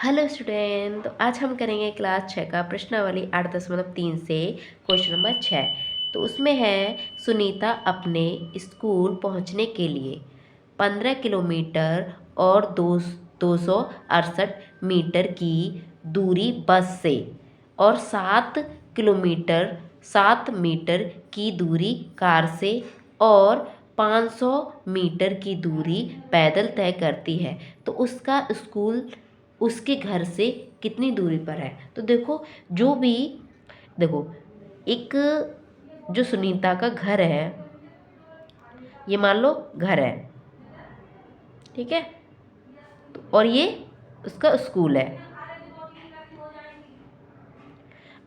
Hello student, तो आज हम करेंगे क्लास 6 का प्रश्नावली 8.3 से क्वेश्चन नंबर 6। तो उसमें है सुनीता अपने स्कूल पहुंचने के लिए 15 किलोमीटर और 268 मीटर की दूरी बस से और 7 किलोमीटर 7 मीटर की दूरी कार से और 500 मीटर की दूरी पैदल तय करती है। तो उसका स्कूल उसके घर से कितनी दूरी पर है। तो देखो, जो भी देखो, एक जो सुनीता का घर है, ये मान लो घर है, ठीक है। और ये उसका स्कूल है।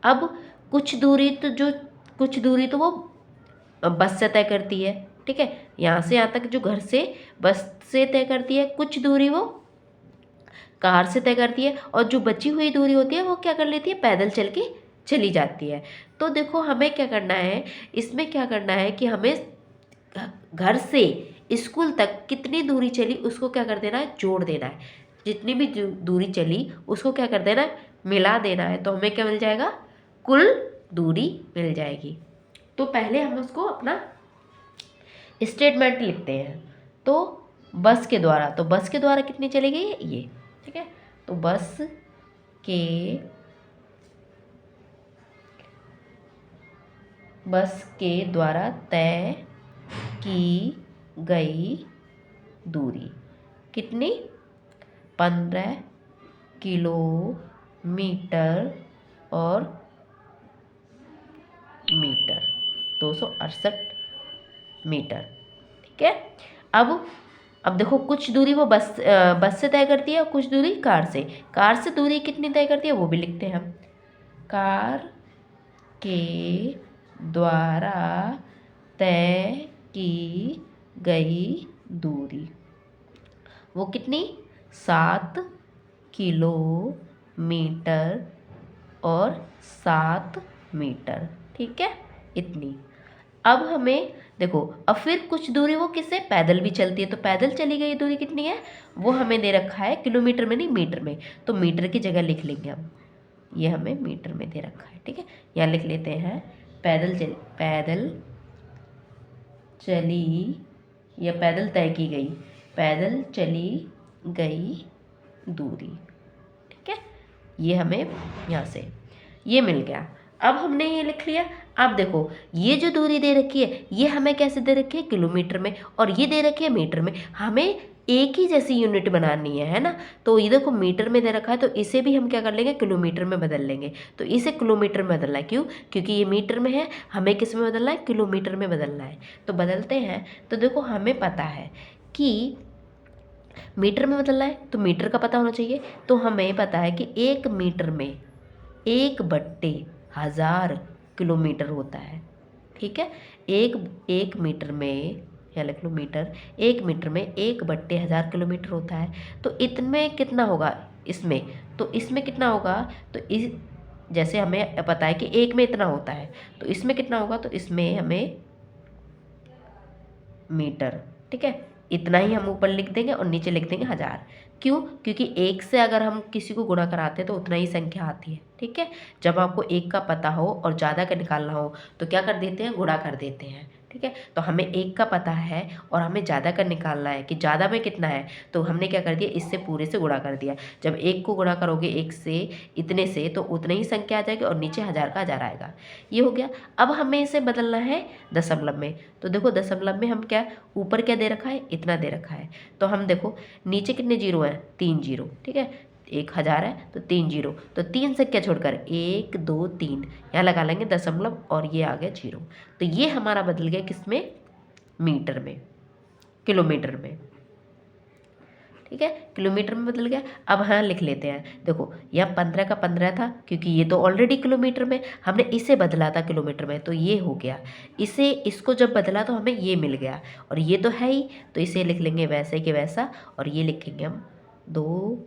अब कुछ दूरी तो वो बस से तय करती है, ठीक है। यहाँ से यहाँ तक जो घर से बस से तय करती है, कुछ दूरी वो कार से तय करती है, और जो बची हुई दूरी होती है वो क्या कर लेती है, पैदल चल के चली जाती है। तो देखो, हमें क्या करना है, इसमें क्या करना है कि हमें घर से स्कूल तक कितनी दूरी चली उसको क्या कर देना है, जोड़ देना है। जितनी भी दूरी चली उसको क्या कर देना है, मिला देना है। तो हमें क्या मिल जाएगा, कुल दूरी मिल जाएगी। तो पहले हम उसको अपना स्टेटमेंट लिखते हैं। तो बस के द्वारा कितनी चलेगी, ये, ठीक है। तो के बस के द्वारा तय की गई दूरी कितनी, 15 किलोमीटर और मीटर 268 मीटर, ठीक है। अब देखो, कुछ दूरी वो बस से तय करती है और कुछ दूरी कार से दूरी कितनी तय करती है वो भी लिखते हैं हम। कार के द्वारा तय की गई दूरी वो कितनी, 7 किलोमीटर और 7 मीटर, ठीक है, इतनी। अब हमें देखो, अब फिर कुछ दूरी वो किससे, पैदल भी चलती है। तो पैदल चली गई दूरी कितनी है, वो हमें दे रखा है किलोमीटर में नहीं, मीटर में। तो मीटर की जगह लिख लेंगे हम, ये हमें मीटर में दे रखा है, ठीक है। यहाँ लिख लेते हैं पैदल चली या पैदल चली गई दूरी, ठीक है। ये हमें यहाँ से ये मिल गया। अब हमने ये लिख लिया। अब देखो, ये जो दूरी दे रखी है ये हमें कैसे दे रखी है, किलोमीटर में, और ये दे रखी है मीटर में। हमें एक ही जैसी यूनिट बनानी है ना। तो ये देखो, मीटर में दे रखा है तो इसे भी हम क्या कर लेंगे, किलोमीटर में बदल लेंगे। तो इसे किलोमीटर में बदलना है, क्यों, क्योंकि ये मीटर में है, हमें किस में बदलना है, किलोमीटर में बदलना है। तो बदलते हैं। तो देखो, हमें पता है कि मीटर में बदलना है तो मीटर का पता होना चाहिए। तो हमें पता है कि 1 मीटर में 1/1000 किलोमीटर होता है, ठीक है। एक एक मीटर में, या लिख लो मीटर, 1 मीटर में 1/1000 किलोमीटर होता है। तो इतने कितना होगा इसमें, तो इसमें कितना होगा, तो इस जैसे हमें पता है कि एक में इतना होता है, तो इसमें कितना होगा, तो इसमें हमें मीटर, ठीक है, इतना ही हम ऊपर लिख देंगे और नीचे लिख देंगे 1000। क्यों, क्योंकि एक से अगर हम किसी को गुणा कराते हैं तो उतना ही संख्या आती है, ठीक है। जब आपको एक का पता हो और ज़्यादा का निकालना हो तो क्या कर देते हैं, गुणा कर देते हैं, ठीक है। तो हमें एक का पता है और हमें ज़्यादा का निकालना है कि ज़्यादा में कितना है, तो हमने क्या कर दिया, इससे पूरे से गुणा कर दिया। जब एक को गुणा करोगे एक से इतने से तो उतनी ही संख्या आ जाएगी और नीचे 1000 का 1000 आएगा। ये हो गया। अब हमें इसे बदलना है दशमलव में। तो देखो, दशमलव में हम क्या, ऊपर क्या दे रखा है, इतना दे रखा है। तो हम देखो, नीचे कितने जीरो हैं, 3 जीरो, ठीक है। 1000 है तो 3 जीरो, तो 3 से क्या छोड़कर 1 2 3, यहाँ लगा लेंगे दशमलव और ये आ गया जीरो। तो ये हमारा बदल गया किसमें, मीटर में, किलोमीटर में, ठीक है, किलोमीटर में बदल गया। अब हाँ लिख लेते हैं। देखो, यहाँ 15 का 15 था क्योंकि ये तो ऑलरेडी किलोमीटर में, हमने इसे बदला था किलोमीटर में, तो ये हो गया। इसको जब बदला तो हमें ये मिल गया, और ये तो है ही, तो इसे लिख लेंगे वैसे कि वैसा, और ये लिखेंगे हम 2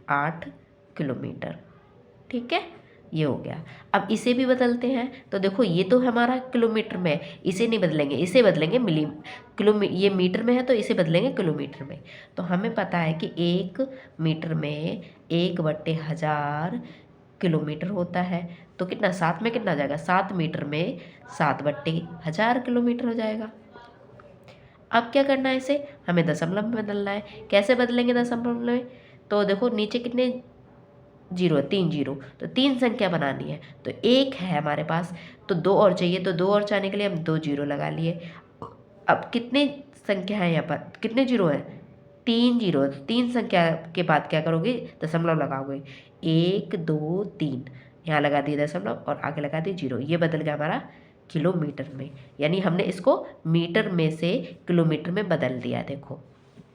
8 किलोमीटर, ठीक है। ये हो गया। अब इसे भी बदलते हैं, तो देखो ये तो हमारा किलोमीटर में है, इसे नहीं बदलेंगे, इसे बदलेंगे ये मीटर में है तो इसे बदलेंगे किलोमीटर में। तो हमें पता है कि 1 मीटर में 1/1000 किलोमीटर होता है। तो कितना, 7 में कितना आ जाएगा, 7 मीटर में 7/1000 किलोमीटर हो जाएगा। अब क्या करना है, इसे हमें दशमलव में बदलना है। कैसे बदलेंगे दशमलव में, तो देखो नीचे कितने जीरो है, 3 जीरो, तो 3 संख्या बनानी है, तो 1 है हमारे पास, तो 2 और चाहिए, तो 2 और चाहने के लिए हम 2 जीरो लगा लिए। अब कितने संख्या है यहाँ पर, कितने जीरो हैं, 3 जीरो है, तो 3 संख्या के बाद क्या करोगे, दशमलव लगाओगे, 1 2 3, यहाँ लगा दिए दशमलव और आगे लगा दिए जीरो। ये बदल गया हमारा किलोमीटर में, यानी हमने इसको मीटर में से किलोमीटर में बदल दिया। देखो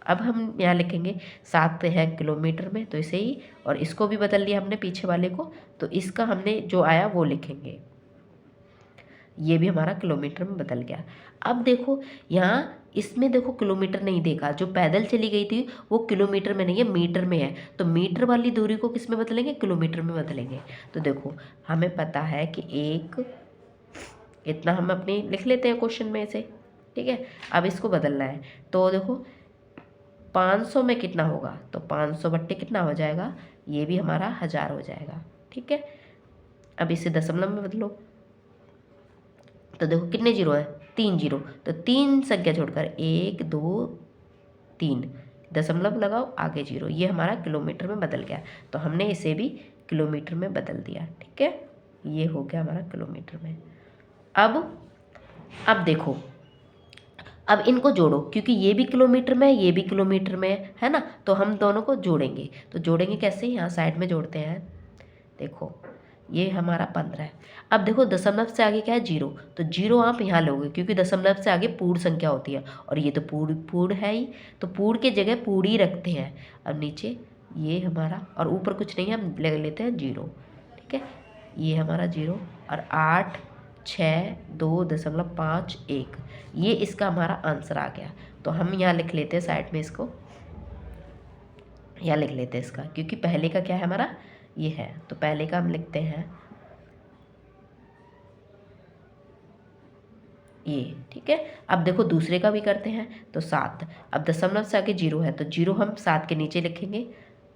अब हम यहाँ लिखेंगे 7 है किलोमीटर में, तो इसे ही, और इसको भी बदल लिया हमने पीछे वाले को, तो इसका हमने जो आया वो लिखेंगे। ये भी हमारा किलोमीटर में बदल गया। अब देखो यहाँ इसमें देखो किलोमीटर नहीं देखा, जो पैदल चली गई थी वो किलोमीटर में नहीं है, मीटर में है, तो मीटर वाली दूरी को किस में बदलेंगे, किलोमीटर में बदलेंगे। तो देखो हमें पता है कि एक इतना हम अपनी लिख लेते हैं क्वेश्चन में से, ठीक है। अब इसको बदलना है, तो देखो 500 में कितना होगा, तो 500 बट्टे कितना हो जाएगा, ये भी हमारा 1000 हो जाएगा, ठीक है। अब इसे दशमलव में बदलो, तो देखो कितने जीरो है, 3 जीरो, तो 3 संख्या छोड़कर 1 2 3 दशमलव लगाओ आगे जीरो, ये हमारा किलोमीटर में बदल गया। तो हमने इसे भी किलोमीटर में बदल दिया, ठीक है। ये हो गया हमारा किलोमीटर में। अब देखो, अब इनको जोड़ो, क्योंकि ये भी किलोमीटर में है, ये भी किलोमीटर में है ना, तो हम दोनों को जोड़ेंगे। तो जोड़ेंगे कैसे, यहाँ साइड में जोड़ते हैं। देखो ये हमारा 15 है। अब देखो दशमलव से आगे क्या है, जीरो, तो जीरो आप यहाँ लोगे, क्योंकि दशमलव से आगे पूर्ण संख्या होती है, और ये तो पूर्ण है ही, तो पूर्ण के जगह पूर्ण ही रखते हैं। अब नीचे ये हमारा, और ऊपर कुछ नहीं है, हम ले लेते हैं जीरो, ठीक है। ये हमारा जीरो, और 8 6 2.51, ये इसका हमारा आंसर आ गया। तो हम यहाँ लिख लेते हैं साइड में, इसको यहाँ लिख लेते हैं इसका, क्योंकि पहले का क्या है हमारा, ये है, तो पहले का हम लिखते हैं ये, ठीक है। अब देखो दूसरे का भी करते हैं, तो 7, अब दशमलव से आगे जीरो है, तो जीरो हम 7 के नीचे लिखेंगे,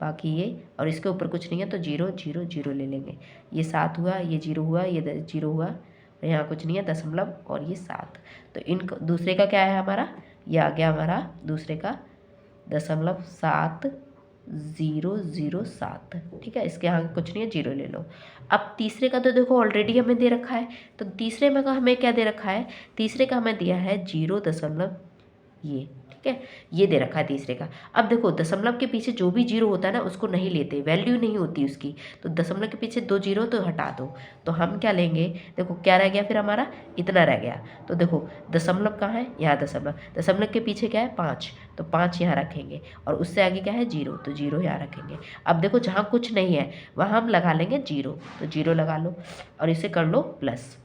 बाकी ये, और इसके ऊपर कुछ नहीं है, तो जीरो जीरो जीरो ले लेंगे। ये 7 हुआ, ये जीरो हुआ, ये जीरो हुआ, यहाँ कुछ नहीं है, दशमलव और ये 7, तो इनका दूसरे का क्या है हमारा, ये आ गया हमारा दूसरे का 0.7007, ठीक है। इसके यहाँ कुछ नहीं है, जीरो ले लो। अब तीसरे का तो देखो ऑलरेडी हमें दे रखा है, तो तीसरे में का हमें क्या दे रखा है, तीसरे का हमें दिया है 0 दशमलव ये, ठीक है, ये दे रखा है तीसरे का। अब देखो दशमलव के पीछे जो भी जीरो होता है ना, उसको नहीं लेते, वैल्यू नहीं होती उसकी, तो दशमलव के पीछे 2 जीरो तो हटा दो, तो हम क्या लेंगे, देखो क्या रह गया फिर हमारा, इतना रह गया। तो देखो दशमलव कहाँ है, यहाँ दशमलव, दशमलव के पीछे क्या है, 5, तो 5 यहाँ रखेंगे, और उससे आगे क्या है, जीरो, तो जीरो यहाँ रखेंगे। अब देखो जहाँ कुछ नहीं है वहाँ हम लगा लेंगे जीरो, तो जीरो लगा लो, और इसे कर लो प्लस।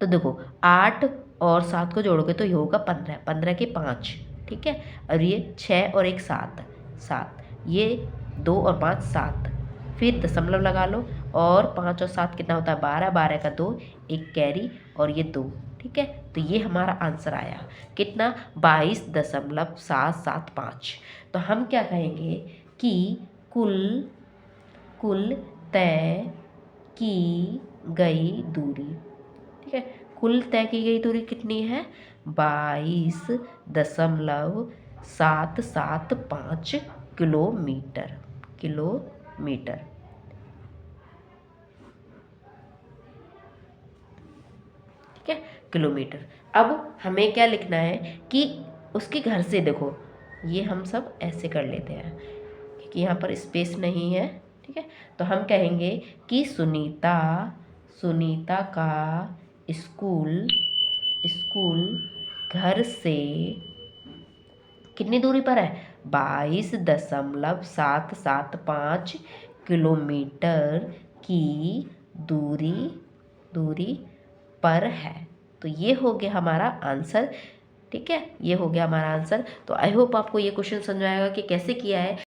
तो देखो 8 और 7 को जोड़ोगे तो ये होगा 15, 15 के 5, ठीक है, और ये 6 और 1 7, 7, ये 2 और 5 7, फिर दशमलव लगा लो, और 5 और 7 कितना होता है, 12, 12 का 2, एक कैरी, और ये 2, ठीक है। तो ये हमारा आंसर आया कितना, 22.775। तो हम क्या कहेंगे कि कुल तय की गई दूरी, ठीक है, कुल तय की गई दूरी कितनी है, 22.775 किलोमीटर, ठीक है, किलोमीटर। अब हमें क्या लिखना है कि उसके घर से, देखो ये हम सब ऐसे कर लेते हैं क्योंकि यहाँ पर स्पेस नहीं है, ठीक है। तो हम कहेंगे कि सुनीता का स्कूल घर से कितनी दूरी पर है, 22.775 किलोमीटर की दूरी पर है। तो ये हो गया हमारा आंसर, ठीक है, ये हो गया हमारा आंसर। तो आई होप आपको ये क्वेश्चन समझ में आएगा कि कैसे किया है।